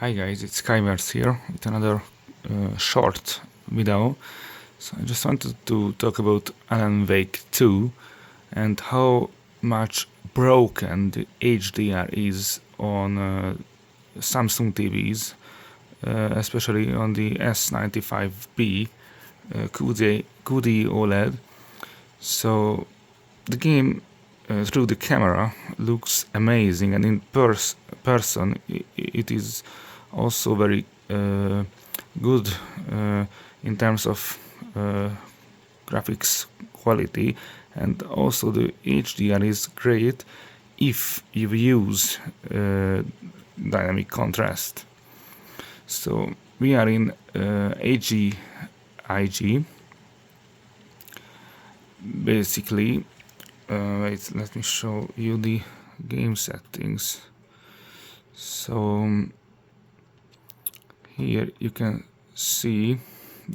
Hi guys, it's Skywars here with another short video. So I just wanted to talk about Alan Wake 2 and how much broken the HDR is on Samsung TVs, especially on the S95B QD OLED. So the game through the camera looks amazing, and in person it is also very good in terms of graphics quality, and also the HDR is great if you use dynamic contrast. So we are in AGIG. Basically, wait, let me show you the game settings. So here you can see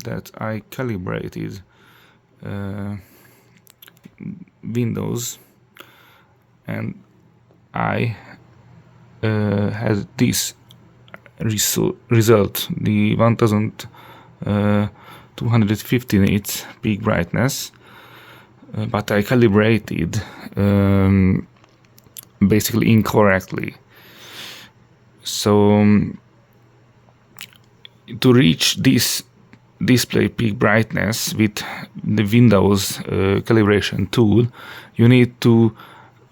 that I calibrated Windows, and I had this result, the 1250 nits peak brightness, but I calibrated basically incorrectly. So to reach this display peak brightness with the Windows calibration tool, you need to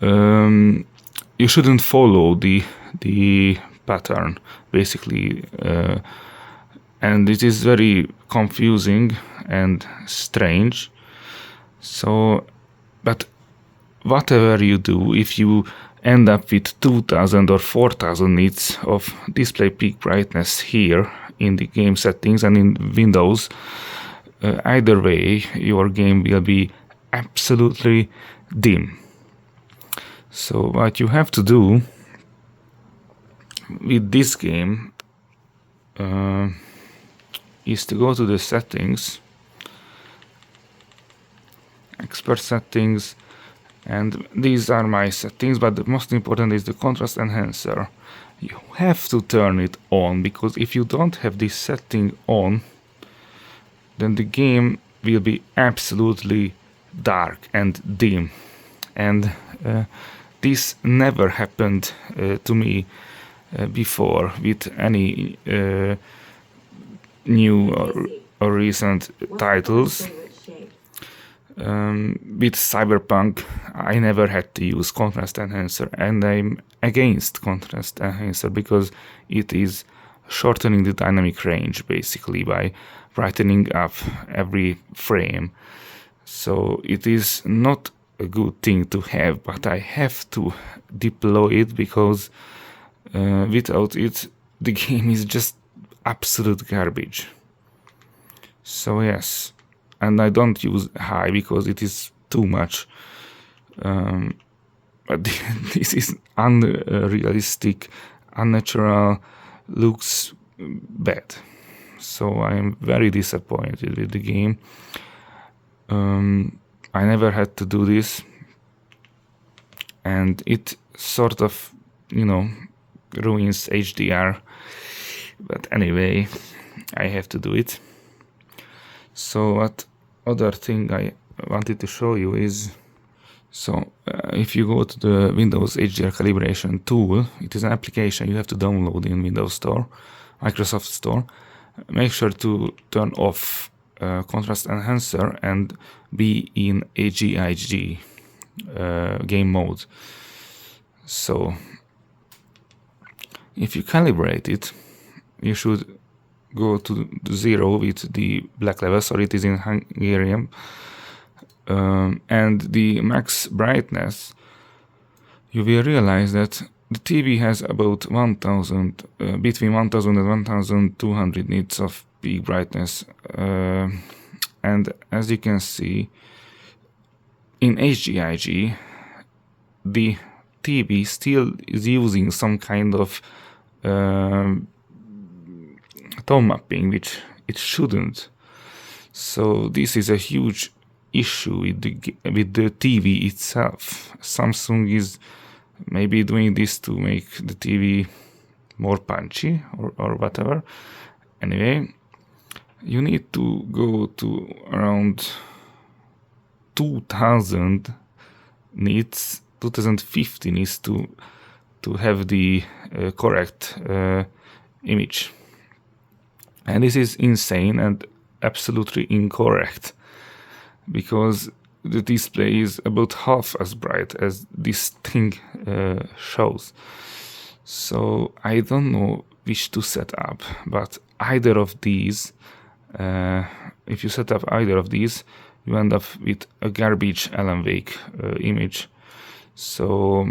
you shouldn't follow the pattern basically, and it is very confusing and strange. So, but whatever you do, if you end up with 2000 or 4000 nits of display peak brightness here in the game settings and in Windows, either way your game will be absolutely dim. So what you have to do with this game is to go to the settings, expert settings, and these are my settings, but the most important is the contrast enhancer. You have to turn it on, because if you don't have this setting on, then the game will be absolutely dark and dim, and this never happened to me before with any new or recent titles. With Cyberpunk, I never had to use contrast enhancer, and I'm against contrast enhancer because it is shortening the dynamic range basically by brightening up every frame. So it is not a good thing to have, but I have to deploy it because without it the game is just absolute garbage. So yes, and I don't use high because it is too much. But this is unrealistic, unnatural, looks bad. So I am very disappointed with the game. I never had to do this, and it sort of, ruins HDR. But anyway, I have to do it. So what other thing I wanted to show you is, so if you go to the Windows HDR calibration tool, it is an application you have to download in Windows Store, Microsoft Store. Make sure to turn off contrast enhancer and be in AGIG game mode. So if you calibrate it, you should go to 0 with the black level, sorry, it is in Hungarian, and the max brightness. You will realize that the TV has about 1000, between 1000 and 1200 nits of peak brightness, and as you can see in HGIG, the TV still is using some kind of tone mapping, which it shouldn't. So this is a huge issue with the TV itself. Samsung is maybe doing this to make the TV more punchy or whatever. Anyway, you need to go to around 2000 nits, 2050 nits to have the correct image. And this is insane and absolutely incorrect, because the display is about half as bright as this thing shows. So I don't know which to set up, but either of these, if you set up either of these, you end up with a garbage Alan Wake image. So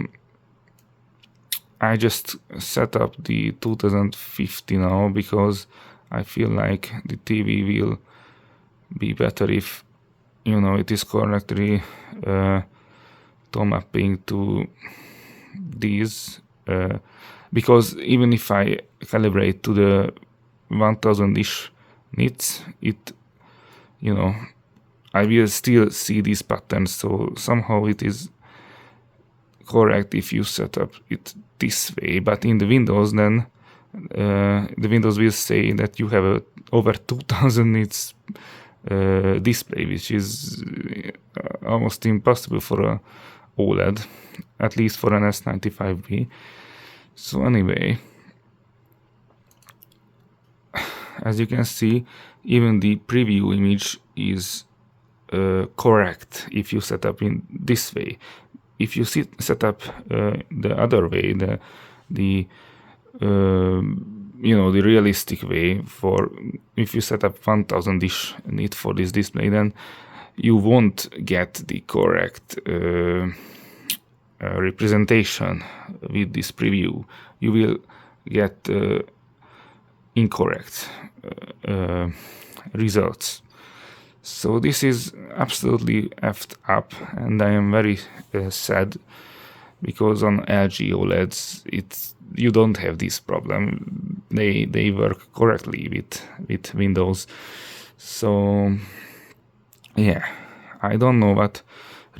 I just set up the 2050 now, because I feel like the TV will be better if, you know, it is correctly tone mapping to these, because even if I calibrate to the 1000-ish nits, it, you know, I will still see these patterns. So somehow it is correct if you set up it this way, but in the Windows, then the Windows will say that you have a over 2000 nits display, which is almost impossible for a OLED, at least for an S95B. So anyway, as you can see, even the preview image is correct if you set up in this way. If you set up the other way, the you know, the realistic way, for if you set up 1000-ish nit for this display, then you won't get the correct representation with this preview. You will get incorrect results. So this is absolutely effed up, and I am very sad, because on LG OLEDs you don't have this problem. They work correctly with Windows. So yeah, I don't know what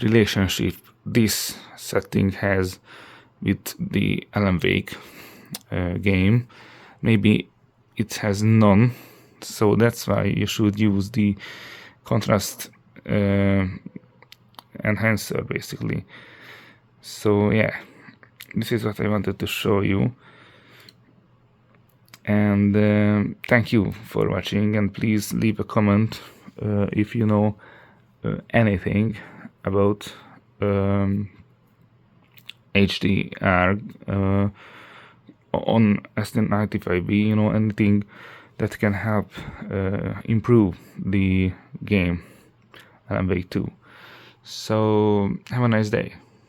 relationship this setting has with the Alan Wake game. Maybe it has none, so that's why you should use the contrast enhancer, basically. So yeah, this is what I wanted to show you, and thank you for watching, and please leave a comment if you know anything about HDR on S95B, you know, anything that can help improve the game Alan Wake 2. So have a nice day.